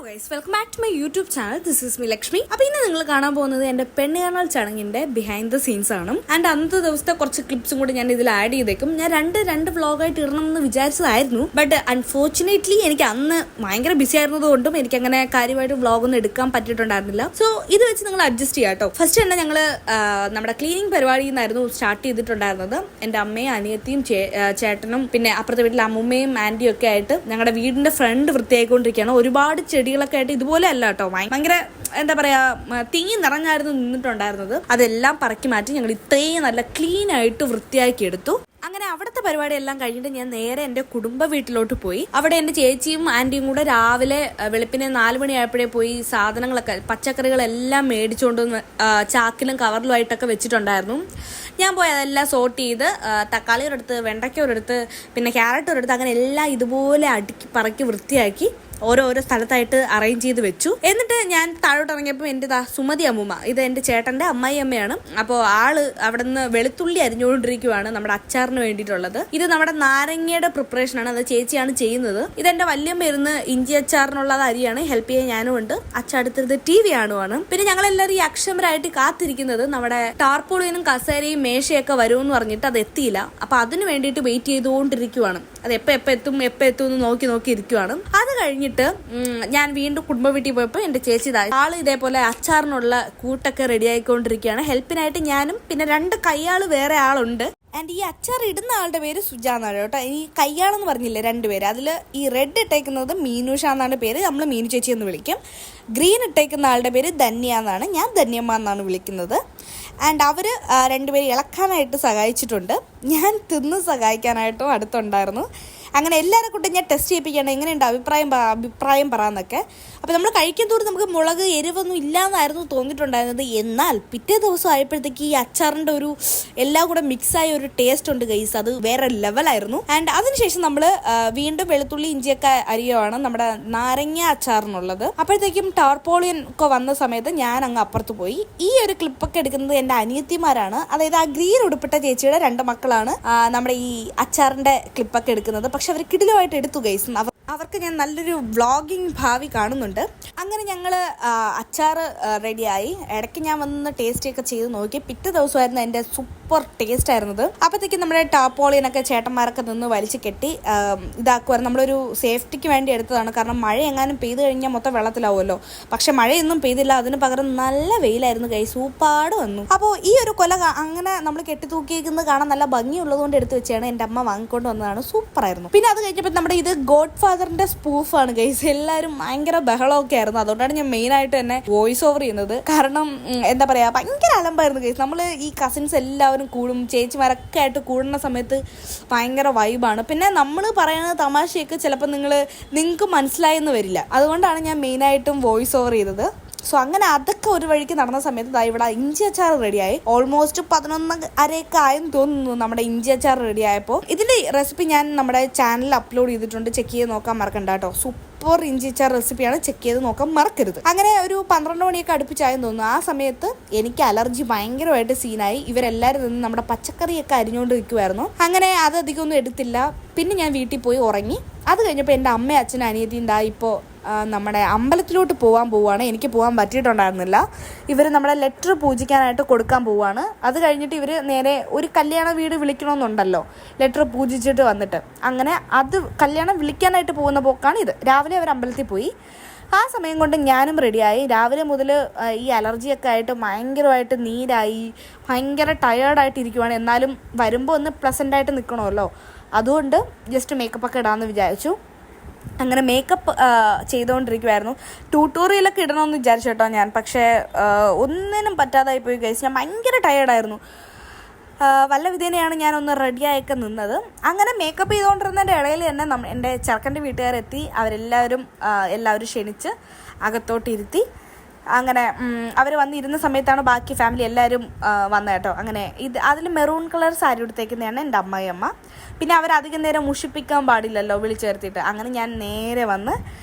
Guys, welcome back to my YouTube channel. This is me Lakshmi. അപ്പോൾ ഇന്ന് നിങ്ങൾ കാണാൻ പോകുന്നത് എൻ്റെ പെണ്ണുകാണൽ ചടങ്ങിൻ്റെ ബിഹൈൻഡ് ദ സീൻസ് ആണ്. ആൻഡ് അന്നത്തെ ദിവസത്തെ കുറച്ച് ക്ലിപ്സും കൂടി ഞാൻ ഇതിൽ ആഡ് ചെയ്തേക്കും. ഞാൻ രണ്ട് വ്ളോഗായിട്ട് ഇടണം എന്ന് വിചാരിച്ചതായിരുന്നു. ബട്ട് അൺഫോർച്ചുനേറ്റ്ലി എനിക്ക് അന്ന് ഭയങ്കര ബിസി ആയിരുന്നതുകൊണ്ടും എനിക്ക് അങ്ങനെ കാര്യമായിട്ട് വ്ളോഗൊന്നും എടുക്കാൻ പറ്റിയിട്ടുണ്ടായിരുന്നില്ല. സോ ഇത് വെച്ച് നിങ്ങൾ അഡ്ജസ്റ്റ് ചെയ്യാം കേട്ടോ. ഫസ്റ്റ് തന്നെ ഞങ്ങൾ നമ്മുടെ ക്ലീനിങ് പരിപാടിയിൽ നിന്നായിരുന്നു സ്റ്റാർട്ട് ചെയ്തിട്ടുണ്ടായിരുന്നത്. എൻ്റെ അമ്മയും അനിയത്തിയും ചേട്ടനും പിന്നെ അപ്പുറത്തെ വീട്ടിലെ അമ്മൂമ്മയും ആൻറ്റിയും ഒക്കെ ആയിട്ട് ഞങ്ങളുടെ വീടിൻ്റെ ഫ്രണ്ട് വൃത്തിയായിക്കൊണ്ടിരിക്കുകയാണ്. ഒരുപാട് ചെടികളൊക്കെ ആയിട്ട് ഇതുപോലെ അല്ല കേട്ടോ, ഭയങ്കര എന്താ പറയാ തിങ്ങി നിറഞ്ഞായിരുന്നു നിന്നിട്ടുണ്ടായിരുന്നത്. അതെല്ലാം പറക്കി മാറ്റി ഞങ്ങൾ ഇത്രയും നല്ല ക്ലീൻ ആയിട്ട് വൃത്തിയാക്കി എടുത്തു. അങ്ങനെ അവിടുത്തെ പരിപാടി എല്ലാം കഴിഞ്ഞിട്ട് ഞാൻ നേരെ എൻ്റെ കുടുംബ വീട്ടിലോട്ട് പോയി. അവിടെ എൻ്റെ ചേച്ചിയും ആൻറ്റിയും കൂടെ രാവിലെ വെളുപ്പിനെ 4 മണിയായപ്പോഴേ പോയി സാധനങ്ങളൊക്കെ പച്ചക്കറികളെല്ലാം മേടിച്ചുകൊണ്ടുവന്ന് ചാക്കിലും കവറിലുമായിട്ടൊക്കെ വെച്ചിട്ടുണ്ടായിരുന്നു. ഞാൻ പോയി അതെല്ലാം സോർട്ട് ചെയ്ത് തക്കാളി ഒരിടത്ത്, വെണ്ടയ്ക്ക ഒരിടത്ത്, പിന്നെ ക്യാരറ്റ് ഒരിടത്ത്, അങ്ങനെ എല്ലാം ഇതുപോലെ അടുക്കി പറക്കി വൃത്തിയാക്കി ഓരോരോ സ്ഥലത്തായിട്ട് അറേഞ്ച് ചെയ്ത് വെച്ചു. എന്നിട്ട് ഞാൻ താഴോട്ട് ഇറങ്ങിയപ്പോൾ എൻ്റെ സുമതി അമ്മൂമ്മ, ഇത് എൻ്റെ ചേട്ടൻ്റെ അമ്മായി അമ്മയാണ്. അപ്പോൾ ആള് അവിടെ നിന്ന് വെളുത്തുള്ളി അരിഞ്ഞുകൊണ്ടിരിക്കുവാണ് നമ്മുടെ അച്ചാറിന് വേണ്ടിയിട്ടുള്ളത്. ഇത് നമ്മുടെ നാരങ്ങയുടെ പ്രിപ്പറേഷനാണ്, അത് ചേച്ചിയാണ് ചെയ്യുന്നത്. ഇതെൻ്റെ വല്യമ്മ ഇരുന്ന് ഇഞ്ചി അച്ചാറിനുള്ളത് അരിയാണ്, ഹെൽപ്പ് ചെയ്യാൻ ഞാനും ഉണ്ട്. അച്ചടുത്തിരുന്ന് TV കാണുവാണ്. പിന്നെ ഞങ്ങളെല്ലാവരും ഈ അക്ഷമരായിട്ട് കാത്തിരിക്കുന്നത് നമ്മുടെ ടാർപോളിയനും കസേരയും മേശയൊക്കെ വരുമെന്ന് പറഞ്ഞിട്ട് അത് എത്തിയില്ല. അപ്പൊ അതിന് വേണ്ടിയിട്ട് വെയിറ്റ് ചെയ്തുകൊണ്ടിരിക്കുവാണ്. അത് എപ്പോൾ എത്തും എന്ന് നോക്കി ഇരിക്കുവാണ്. അത് കഴിഞ്ഞിട്ട് ഞാൻ വീണ്ടും കുടുംബ വീട്ടിൽ പോയപ്പോൾ എൻ്റെ ചേച്ചി ആള് ഇതേപോലെ അച്ചാറിനുള്ള കൂട്ടൊക്കെ റെഡി ആയിക്കൊണ്ടിരിക്കുകയാണ്. ഹെൽപ്പിനായിട്ട് ഞാനും പിന്നെ 2 കയ്യാള് വേറെ ആളുണ്ട്. ആൻഡ് ഈ അച്ചാർ ഇടുന്ന ആളുടെ പേര് സുജ എന്നാണ് കേട്ടോ. ഈ കയ്യാളെന്ന് പറഞ്ഞില്ലേ 2 പേര്, അതിൽ ഈ റെഡ് ഇട്ടേക്കുന്നത് മീനുഷ എന്നാണ് പേര്, നമ്മൾ മീനു ചേച്ചി എന്ന് വിളിക്കും. ഗ്രീൻ ഇട്ടേക്കുന്ന ആളുടെ പേര് ധന്യ എന്നാണ്, ഞാൻ ധന്യമ്മ എന്നാണ് വിളിക്കുന്നത്. ആൻഡ് അവർ 2 പേര് ഇളക്കാനായിട്ട് സഹായിച്ചിട്ടുണ്ട്, ഞാൻ തിന്ന് സഹായിക്കാനായിട്ടും അടുത്തുണ്ടായിരുന്നു. അങ്ങനെ എല്ലാവരെ കൂട്ടും ഞാൻ ടെസ്റ്റ് ചെയ്യിപ്പിക്കുകയാണ്, എങ്ങനെയുണ്ട് അഭിപ്രായം പറയാമെന്നൊക്കെ. അപ്പോൾ നമ്മൾ കഴിക്കാൻ തോറും നമുക്ക് മുളക് എരിവൊന്നും ഇല്ലാന്നായിരുന്നു തോന്നിയിട്ടുണ്ടായിരുന്നത്. എന്നാൽ പിറ്റേ ദിവസം ആയപ്പോഴത്തേക്ക് ഈ അച്ചാറിൻ്റെ ഒരു എല്ലാം കൂടെ മിക്സായ ഒരു ടേസ്റ്റ് ഉണ്ട് ഗൈസ്, അത് വേറെ ലെവലായിരുന്നു. ആൻഡ് അതിനുശേഷം നമ്മൾ വീണ്ടും വെളുത്തുള്ളി ഇഞ്ചിയൊക്കെ അരിയുവാണ് നമ്മുടെ നാരങ്ങ അച്ചാറിനുള്ളത്. അപ്പോഴത്തേക്കും ടാർപോളിയൻ ഒക്കെ വന്ന സമയത്ത് ഞാൻ അങ്ങ് അപ്പുറത്ത് പോയി. ഈ ഒരു ക്ലിപ്പൊക്കെ എടുക്കുന്നത് എൻ്റെ അനിയത്തിമാരാണ്, അതായത് ആ ഗ്രീൻ ഉടുപ്പിട്ട ചേച്ചിയുടെ 2 മക്കളാണ് നമ്മുടെ ഈ അച്ചാറിൻ്റെ ക്ലിപ്പൊക്കെ എടുക്കുന്നത്. പക്ഷെ അവർ കിടിലുമായിട്ട് എടുത്തു ഗൈസ്, അവർക്ക് ഞാൻ നല്ലൊരു വ്ളോഗിങ് ഭാവി കാണുന്നുണ്ട്. അങ്ങനെ ഞങ്ങൾ അച്ചാറ് റെഡിയായി. ഇടയ്ക്ക് ഞാൻ വന്ന് ടേസ്റ്റ് ഒക്കെ ചെയ്ത് നോക്കി. പിറ്റേ ദിവസമായിരുന്നു എൻ്റെ സൂപ്പർ ടേസ്റ്റ് ആയിരുന്നത്. അപ്പോഴത്തേക്കും നമ്മുടെ ടാപ്പോളിയനൊക്കെ ചേട്ടന്മാരൊക്കെ നിന്ന് വലിച്ചു കെട്ടി ഇതാക്കുമായിരുന്നു. നമ്മളൊരു സേഫ്റ്റിക്ക് വേണ്ടി എടുത്തതാണ്, കാരണം മഴ എങ്ങാനും പെയ്ത് കഴിഞ്ഞാൽ മൊത്തം വെള്ളത്തിലാവുമല്ലോ. പക്ഷെ മഴയൊന്നും പെയ്തില്ല, അതിന് പകരം നല്ല വെയിലായിരുന്നു കൈ, സൂപ്പാട് വന്നു. അപ്പോൾ ഈ ഒരു കൊല അങ്ങനെ നമ്മൾ കെട്ടിത്തൂക്കിയിരിക്കുന്നത് കാണാൻ നല്ല ഭംഗിയുള്ളത് കൊണ്ട് എടുത്ത് വെച്ചാണ് എൻ്റെ അമ്മ വാങ്ങിക്കൊണ്ട് വന്നതാണ്, സൂപ്പറായിരുന്നു. പിന്നെ അത് കഴിഞ്ഞപ്പോൾ നമ്മുടെ ഇത് ഗോഡ് ഫാദറിന്റെ സ്പൂഫാണ് ഗൈസ്, എല്ലാവരും ഭയങ്കര ബഹളമൊക്കെ ആയിരുന്നു. അതുകൊണ്ടാണ് ഞാൻ മെയിനായിട്ട് തന്നെ വോയിസ് ഓവർ ചെയ്യുന്നത്. കാരണം എന്താ പറയാ, ഭയങ്കര അലമ്പായിരുന്നു ഗൈസ്. നമ്മൾ ഈ കസിൻസ് എല്ലാവരും കൂടും, ചേച്ചിമാരൊക്കെ ആയിട്ട് കൂടുന്ന സമയത്ത് ഭയങ്കര വൈബാണ്. പിന്നെ നമ്മൾ പറയുന്ന തമാശയൊക്കെ ചിലപ്പോൾ നിങ്ങൾക്ക് മനസ്സിലായെന്ന് വരില്ല, അതുകൊണ്ടാണ് ഞാൻ മെയിനായിട്ടും വോയിസ് ഓവർ ചെയ്തത്. സോ അങ്ങനെ അതൊക്കെ ഒരു വഴിക്ക് നടന്ന സമയത്ത് ഇവിടെ ഇഞ്ചി അച്ചാർ റെഡിയായി. ഓൾമോസ്റ്റ് 11:30 ആയെന്ന് തോന്നുന്നു നമ്മുടെ ഇഞ്ചി അച്ചാർ റെഡി ആയപ്പോൾ. ഇതിന്റെ റെസിപ്പി ഞാൻ നമ്മുടെ ചാനലിൽ അപ്ലോഡ് ചെയ്തിട്ടുണ്ട്, ചെക്ക് ചെയ്ത് നോക്കാൻ മറക്കണ്ട കേട്ടോ. സൂപ്പർ ഇഞ്ചി അച്ചാർ റെസിപ്പിയാണ്, ചെക്ക് ചെയ്ത് നോക്കാൻ മറക്കരുത്. അങ്ങനെ ഒരു 12 മണിയൊക്കെ അടുപ്പിച്ചായെന്ന് തോന്നുന്നു. ആ സമയത്ത് എനിക്ക് അലർജി ഭയങ്കരമായിട്ട് സീനായി. ഇവരെല്ലാവരും നിന്ന് നമ്മുടെ പച്ചക്കറിയൊക്കെ അരിഞ്ഞുകൊണ്ട് നിൽക്കുമായിരുന്നു. അങ്ങനെ അത് അധികം ഒന്നും എടുത്തില്ല. പിന്നെ ഞാൻ വീട്ടിൽ പോയി ഉറങ്ങി. അത് കഴിഞ്ഞപ്പോൾ എൻ്റെ അമ്മയും അച്ഛനും അനിയത്തിയും ഇപ്പോൾ നമ്മുടെ അമ്പലത്തിലോട്ട് പോവാണ്. എനിക്ക് പോകാൻ പറ്റിയിട്ടുണ്ടായിരുന്നില്ല. ഇവർ നമ്മുടെ ലെറ്റർ പൂജിക്കാനായിട്ട് കൊടുക്കാൻ പോവാണ്. അത് കഴിഞ്ഞിട്ട് ഇവർ നേരെ ഒരു കല്യാണ വീട് വിളിക്കണമെന്നുണ്ടല്ലോ, ലെറ്റർ പൂജിച്ചിട്ട് വന്നിട്ട്. അങ്ങനെ അത് കല്യാണം വിളിക്കാനായിട്ട് പോകുന്ന പോക്കാണ് ഇത്. രാവിലെ അവർ അമ്പലത്തിൽ പോയി. ആ സമയം കൊണ്ട് ഞാനും റെഡിയായി. രാവിലെ മുതൽ ഈ അലർജിയൊക്കെ ആയിട്ട് ഭയങ്കരമായിട്ട് നീരായി, ഭയങ്കര ടയേർഡായിട്ട് ഇരിക്കുവാണ്. എന്നാലും വരുമ്പോൾ ഒന്ന് പ്ലസൻ്റായിട്ട് നിൽക്കണമല്ലോ, അതുകൊണ്ട് ജസ്റ്റ് മേക്കപ്പൊക്കെ ഇടാമെന്ന് വിചാരിച്ചു. അങ്ങനെ മേക്കപ്പ് ചെയ്തുകൊണ്ടിരിക്കുമായിരുന്നു. ട്യൂട്ടോറിയലൊക്കെ ഇടണമെന്ന് വിചാരിച്ചു കേട്ടോ ഞാൻ, പക്ഷേ ഒന്നിനും പറ്റാതായി പോയി ഗൈസ്. ഞാൻ ഭയങ്കര ടയേർഡായിരുന്നു. വല്ല വിധേനയാണ് ഞാനൊന്ന് റെഡിയായൊക്കെ നിന്നത്. അങ്ങനെ മേക്കപ്പ് ചെയ്തുകൊണ്ടിരുന്നതിൻ്റെ ഇടയിൽ തന്നെ എൻ്റെ ചെറുക്കൻ്റെ വീട്ടുകാരെത്തി. അവരെല്ലാവരും ക്ഷണിച്ച് അകത്തോട്ടിരുത്തി. അങ്ങനെ അവർ വന്നിരുന്ന സമയത്താണ് ബാക്കി ഫാമിലി എല്ലാവരും വന്നത് കേട്ടോ. അങ്ങനെ അതിൽ മെറൂൺ കളർ സാരി എടുത്തേക്കുന്നതാണ് എൻ്റെ അമ്മായിയമ്മ. പിന്നെ അവരധികം നേരം മുഷിപ്പിക്കാൻ പാടില്ലല്ലോ വിളിച്ചു ചേർത്തിട്ട്. അങ്ങനെ ഞാൻ നേരെ വന്ന്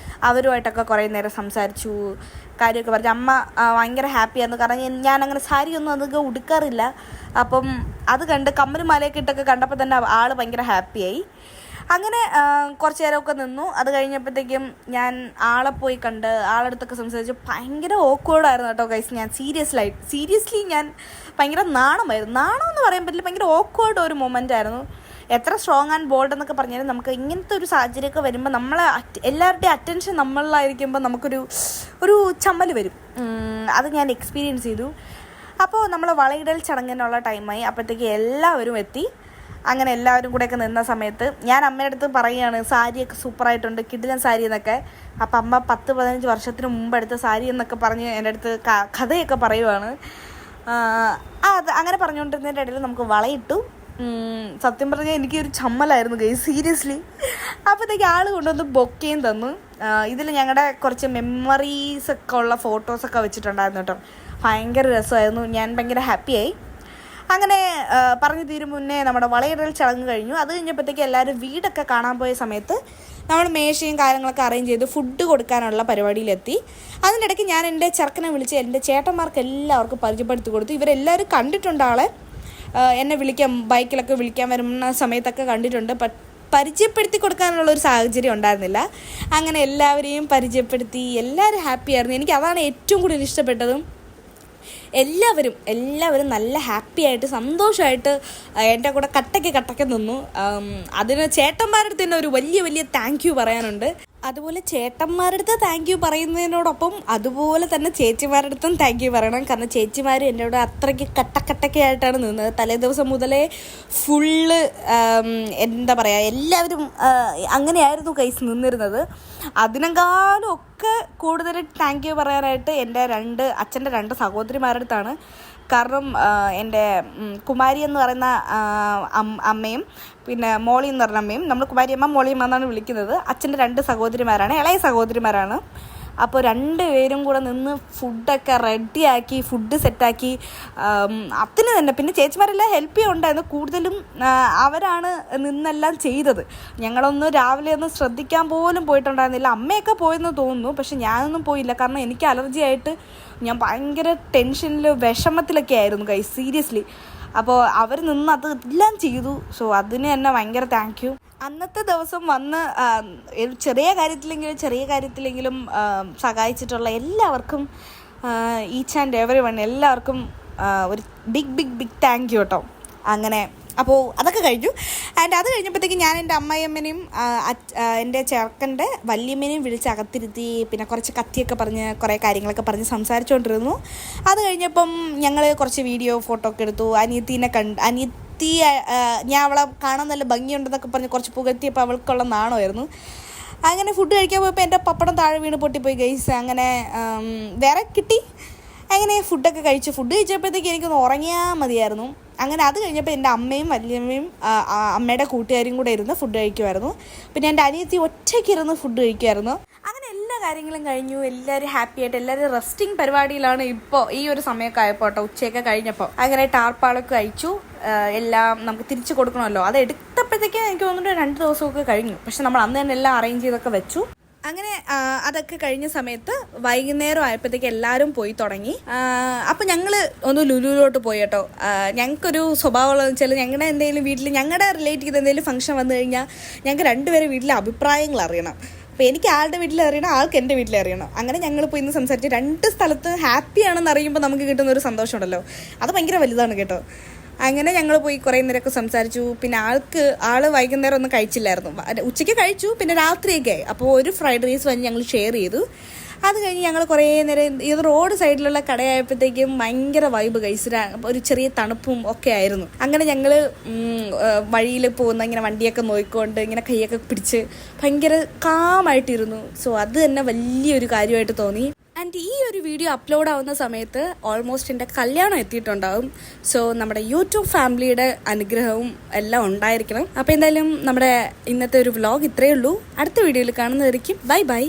അവരുമായിട്ടൊക്കെ കുറേ നേരം സംസാരിച്ചു, കാര്യമൊക്കെ പറഞ്ഞു. അമ്മ ഭയങ്കര ഹാപ്പിയായിരുന്നു, കാരണം ഞാൻ അങ്ങനെ സാരിയൊന്നും അധികം ഉടുക്കാറില്ല. അപ്പം അത് കണ്ട് കമ്മലും മലയൊക്കെ ഇട്ടൊക്കെ കണ്ടപ്പോൾ തന്നെ ആൾ ഭയങ്കര ഹാപ്പിയായി. അങ്ങനെ കുറച്ച് നേരമൊക്കെ നിന്നു. അത് കഴിഞ്ഞപ്പോഴത്തേക്കും ഞാൻ ആളെ പോയി കണ്ട് ആളടുത്തൊക്കെ സംസാരിച്ച് ഭയങ്കര ഓക്വേർഡായിരുന്നു കേട്ടോ ഗൈസ്. ഞാൻ സീരിയസ്ലി ഞാൻ ഭയങ്കര നാണമെന്ന് പറയാൻ പറ്റില്ല, ഭയങ്കര ഓക്വേർഡ് ഒരു മൊമെൻ്റ് ആയിരുന്നു. എത്ര സ്ട്രോങ് ആൻഡ് ബോൾഡ് എന്നൊക്കെ പറഞ്ഞാലും നമുക്ക് ഇങ്ങനത്തെ ഒരു സാഹചര്യമൊക്കെ വരുമ്പോൾ എല്ലാവരുടെയും അറ്റൻഷൻ നമ്മളിലായിരിക്കുമ്പോൾ നമുക്കൊരു ചമ്മൽ വരും. അത് ഞാൻ എക്സ്പീരിയൻസ് ചെയ്തു. അപ്പോൾ നമ്മൾ വളയിടൽ ചടങ്ങിനുള്ള ടൈമായി. അപ്പോഴത്തേക്ക് എല്ലാവരും എത്തി. അങ്ങനെ എല്ലാവരും കൂടെയൊക്കെ നിന്ന സമയത്ത് ഞാൻ അമ്മയുടെ അടുത്ത് പറയുകയാണ്, സാരിയൊക്കെ സൂപ്പറായിട്ടുണ്ട്, കിടിലൻ സാരി എന്നൊക്കെ. അപ്പം അമ്മ 10-15 വർഷത്തിന് മുമ്പ് എടുത്ത സാരി എന്നൊക്കെ പറഞ്ഞ് എൻ്റെ അടുത്ത് കഥയൊക്കെ പറയുവാണ്. അങ്ങനെ പറഞ്ഞുകൊണ്ടിരുന്നതിൻ്റെ ഇടയിൽ നമുക്ക് വളയിട്ടു. സത്യം പറഞ്ഞാൽ എനിക്കൊരു ചമ്മലായിരുന്നു ഗൈസ്, സീരിയസ്ലി. അപ്പോഴത്തേക്ക് ആൾ കൊണ്ടുവന്ന് ബൊക്കയും തന്നു. ഇതിൽ ഞങ്ങളുടെ കുറച്ച് മെമ്മറീസൊക്കെ ഉള്ള ഫോട്ടോസൊക്കെ വെച്ചിട്ടുണ്ടായിരുന്നു കേട്ടോ. ഭയങ്കര രസമായിരുന്നു. ഞാൻ ഭയങ്കര ഹാപ്പിയായി. അങ്ങനെ പറഞ്ഞു തീരും മുന്നേ നമ്മുടെ വളയിടൽ ചടങ്ങ് കഴിഞ്ഞു. അത് കഴിഞ്ഞപ്പോഴത്തേക്ക് എല്ലാവരും വീടൊക്കെ കാണാൻ പോയ സമയത്ത് നമ്മൾ മേശയും കാര്യങ്ങളൊക്കെ അറേഞ്ച് ചെയ്ത് ഫുഡ് കൊടുക്കാനുള്ള പരിപാടിയിലെത്തി. അതിനിടയ്ക്ക് ഞാൻ എൻ്റെ ചെറുക്കനെ വിളിച്ച് എൻ്റെ ചേട്ടന്മാർക്ക് എല്ലാവർക്കും പരിചയപ്പെടുത്തി കൊടുത്തു. ഇവരെല്ലാവരും കണ്ടിട്ടുണ്ട് ആളെ. എന്നെ ബൈക്കിലൊക്കെ വിളിക്കാൻ വരുന്ന സമയത്തൊക്കെ കണ്ടിട്ടുണ്ട്. പരിചയപ്പെടുത്തി കൊടുക്കാനുള്ളൊരു സാഹചര്യം ഉണ്ടായിരുന്നില്ല. അങ്ങനെ എല്ലാവരെയും പരിചയപ്പെടുത്തി. എല്ലാവരും ഹാപ്പിയായിരുന്നു. എനിക്ക് അതാണ് ഏറ്റവും കൂടുതൽ ഇഷ്ടപ്പെട്ടതും. എല്ലാവരും നല്ല ഹാപ്പി ആയിട്ട് സന്തോഷമായിട്ട് എൻ്റെ കൂടെ കട്ടയ്ക്ക് നിന്നു. അതിന് ചേട്ടന്മാരുടെ അടുത്ത് തന്നെ ഒരു വലിയ താങ്ക് യു പറയാനുണ്ട്. അതുപോലെ ചേട്ടന്മാരുടെ അടുത്ത് താങ്ക് യു പറയുന്നതിനോടൊപ്പം അതുപോലെ തന്നെ ചേച്ചിമാരുടെ അടുത്തും താങ്ക് യു പറയണം. കാരണം ചേച്ചിമാർ എൻ്റെ കൂടെ അത്രയ്ക്ക് കട്ടക്കട്ടയ്ക്കായിട്ടാണ് നിന്നത്. തലേ ദിവസം മുതലേ ഫുള്ള് എന്താ പറയുക, എല്ലാവരും അങ്ങനെയായിരുന്നു കൈസ് നിന്നിരുന്നത്. അതിനെക്കാളും ഒക്കെ കൂടുതൽ താങ്ക് യു പറയാനായിട്ട് എൻ്റെ അച്ഛൻ്റെ 2 സഹോദരിമാരുടെ അടുത്താണ്. കാരണം എൻ്റെ കുമാരി എന്ന് പറയുന്ന അമ്മയും പിന്നെ മോളി എന്ന് പറഞ്ഞ അമ്മയും, നമ്മൾ കുമാരിയമ്മ മോളിയമ്മ എന്നാണ് വിളിക്കുന്നത്. അച്ഛൻ്റെ 2 സഹോദരിമാരാണ്, ഇളയ സഹോദരിമാരാണ്. അപ്പോൾ 2 പേരും കൂടെ നിന്ന് ഫുഡൊക്കെ റെഡിയാക്കി, ഫുഡ് സെറ്റാക്കി. അതിന് തന്നെ പിന്നെ ചേച്ചിമാരെല്ലാം ഹെൽപ്പ് ചെയ്യുന്നുണ്ടായിരുന്നു. കൂടുതലും അവരാണ് നിന്നെല്ലാം ചെയ്തത്. ഞങ്ങളൊന്ന് രാവിലെ ഒന്ന് ശ്രദ്ധിക്കാൻ പോലും പോയിട്ടുണ്ടായിരുന്നില്ല. അമ്മയൊക്കെ പോയെന്ന് തോന്നുന്നു, പക്ഷെ ഞാനൊന്നും പോയില്ല. കാരണം എനിക്ക് അലർജി ആയിട്ട് ഞാൻ ഭയങ്കര ടെൻഷനിൽ വിഷമത്തിലൊക്കെ ആയിരുന്നു ഗൈസ്, സീരിയസ്ലി. അപ്പോൾ അവർ നിന്ന് അതെല്ലാം ചെയ്തു. സോ അതിന് തന്നെ ഭയങ്കര താങ്ക് യു. അന്നത്തെ ദിവസം വന്ന് ചെറിയ കാര്യത്തിലെങ്കിലും സഹായിച്ചിട്ടുള്ള എല്ലാവർക്കും, ഈച്ച് ആൻഡ് എവറി വൺ, എല്ലാവർക്കും ഒരു ബിഗ് താങ്ക് യു കേട്ടോ. അങ്ങനെ അപ്പോൾ അതൊക്കെ കഴിഞ്ഞു. ആൻഡ് അത് കഴിഞ്ഞപ്പോഴത്തേക്ക് ഞാൻ എൻ്റെ അമ്മായിയമ്മനെയും എൻ്റെ ചെറുക്കൻ്റെ വല്യമ്മനെയും വിളിച്ച് അകത്തിരുത്തി. പിന്നെ കുറച്ച് കത്തിയൊക്കെ പറഞ്ഞ് കുറേ കാര്യങ്ങളൊക്കെ പറഞ്ഞ് സംസാരിച്ചുകൊണ്ടിരുന്നു. അത് കഴിഞ്ഞപ്പം ഞങ്ങൾ കുറച്ച് ഫോട്ടോ ഒക്കെ എടുത്തു. അനിയത്തി ഞാൻ അവളെ കാണാൻ നല്ല ഭംഗിയുണ്ടെന്നൊക്കെ പറഞ്ഞ് കുറച്ച് പുകഴ്ത്തിയപ്പോൾ അവൾക്കുള്ള നാണമായിരുന്നു. അങ്ങനെ ഫുഡ് കഴിക്കാൻ പോയപ്പോൾ എൻ്റെ പപ്പടം താഴെ വീണ് പൊട്ടിപ്പോയി ഗൈസ്. അങ്ങനെ വേറെ കിട്ടി. അങ്ങനെ ഫുഡ് കഴിച്ചപ്പോഴത്തേക്ക് എനിക്കൊന്ന് ഉറങ്ങിയാൽ മതിയായിരുന്നു. അങ്ങനെ അത് കഴിഞ്ഞപ്പോൾ എൻ്റെ അമ്മയും വല്യമ്മയും അമ്മയുടെ കൂട്ടുകാരും കൂടെ ഇരുന്ന് ഫുഡ് കഴിക്കുമായിരുന്നു. പിന്നെ എൻ്റെ അനിയത്തി ഒറ്റയ്ക്ക് ഇരുന്ന് ഫുഡ് കഴിക്കുമായിരുന്നു. അങ്ങനെ എല്ലാ കാര്യങ്ങളും കഴിഞ്ഞു. എല്ലാവരും ഹാപ്പി ആയിട്ട് എല്ലാവരും റെസ്റ്റിംഗ് പരിപാടിയിലാണ് ഇപ്പോൾ ഈ ഒരു സമയമൊക്കെ ആയപ്പോൾ കേട്ടോ. ഉച്ചയൊക്കെ കഴിഞ്ഞപ്പോൾ അങ്ങനെ ടാർപ്പാളൊക്കെ കഴിച്ചു. എല്ലാം നമുക്ക് തിരിച്ചു കൊടുക്കണമല്ലോ. അത് എടുത്തപ്പോഴത്തേക്ക് എനിക്ക് തോന്നുന്നു 2 ദിവസമൊക്കെ കഴിഞ്ഞു. പക്ഷെ നമ്മൾ അന്ന് തന്നെ എല്ലാം അറേഞ്ച് ചെയ്തൊക്കെ വെച്ചു. അങ്ങനെ അതൊക്കെ കഴിഞ്ഞ സമയത്ത് വൈകുന്നേരം ആയപ്പോഴത്തേക്ക് എല്ലാവരും പോയി തുടങ്ങി. അപ്പം ഞങ്ങൾ ഒന്ന് ലുലുവിലോട്ട് പോയി കേട്ടോ. ഞങ്ങൾക്കൊരു സ്വഭാവമുള്ളതെന്ന് വെച്ചാൽ ഞങ്ങളുടെ വീട്ടിൽ ഞങ്ങളുടെ റിലേറ്റ് ചെയ്ത് എന്തെങ്കിലും ഫംഗ്ഷൻ വന്നു കഴിഞ്ഞാൽ ഞങ്ങൾക്ക് 2 പേരെ വീട്ടിലെ അഭിപ്രായങ്ങൾ അറിയണം. അപ്പോൾ എനിക്ക് ആളുടെ വീട്ടിൽ അറിയണം, ആൾക്ക് എൻ്റെ വീട്ടിൽ അറിയണം. അങ്ങനെ ഞങ്ങൾ പോയി ഇന്ന് സംസാരിച്ച് 2 സ്ഥലത്ത് ഹാപ്പിയാണെന്ന് അറിയുമ്പോൾ നമുക്ക് കിട്ടുന്നൊരു സന്തോഷമുണ്ടല്ലോ, അത് ഭയങ്കര വലുതാണ് കേട്ടോ. അങ്ങനെ ഞങ്ങൾ പോയി കുറേ നേരമൊക്കെ സംസാരിച്ചു. പിന്നെ ആൾ വൈകുന്നേരം ഒന്നും കഴിച്ചില്ലായിരുന്നു. ഉച്ചയ്ക്ക് കഴിച്ചു, പിന്നെ രാത്രിയൊക്കെ ആയി. അപ്പോൾ ഒരു ഫ്രൈഡ് റൈസ് വന്ന് ഞങ്ങൾ ഷെയർ ചെയ്തു. അത് കഴിഞ്ഞ് ഞങ്ങൾ കുറേ നേരം ഇത് റോഡ് സൈഡിലുള്ള കടയായപ്പോഴത്തേക്കും ഭയങ്കര വൈബ് കഴിച്ചു. ഒരു ചെറിയ തണുപ്പും ഒക്കെ ആയിരുന്നു. അങ്ങനെ ഞങ്ങൾ വഴിയിൽ പോകുന്ന ഇങ്ങനെ വണ്ടിയൊക്കെ നോക്കിക്കൊണ്ട് ഇങ്ങനെ കൈയൊക്കെ പിടിച്ച് ഭയങ്കര കാമായിട്ടിരുന്നു. സോ അത് തന്നെ വലിയൊരു കാര്യമായിട്ട് തോന്നി. ആൻഡ് ഈ ഒരു വീഡിയോ അപ്ലോഡ് ആവുന്ന സമയത്ത് ഓൾമോസ്റ്റ് എൻ്റെ കല്യാണം എത്തിയിട്ടുണ്ടാവും. സോ നമ്മുടെ യൂട്യൂബ് ഫാമിലിയുടെ അനുഗ്രഹവും എല്ലാം ഉണ്ടായിരിക്കണം. അപ്പോൾ എന്തായാലും നമ്മുടെ ഇന്നത്തെ ഒരു വ്ലോഗ് ഇത്രയേ ഉള്ളൂ. അടുത്ത വീഡിയോയിൽ കാണുന്നതായിരിക്കും. ബൈ.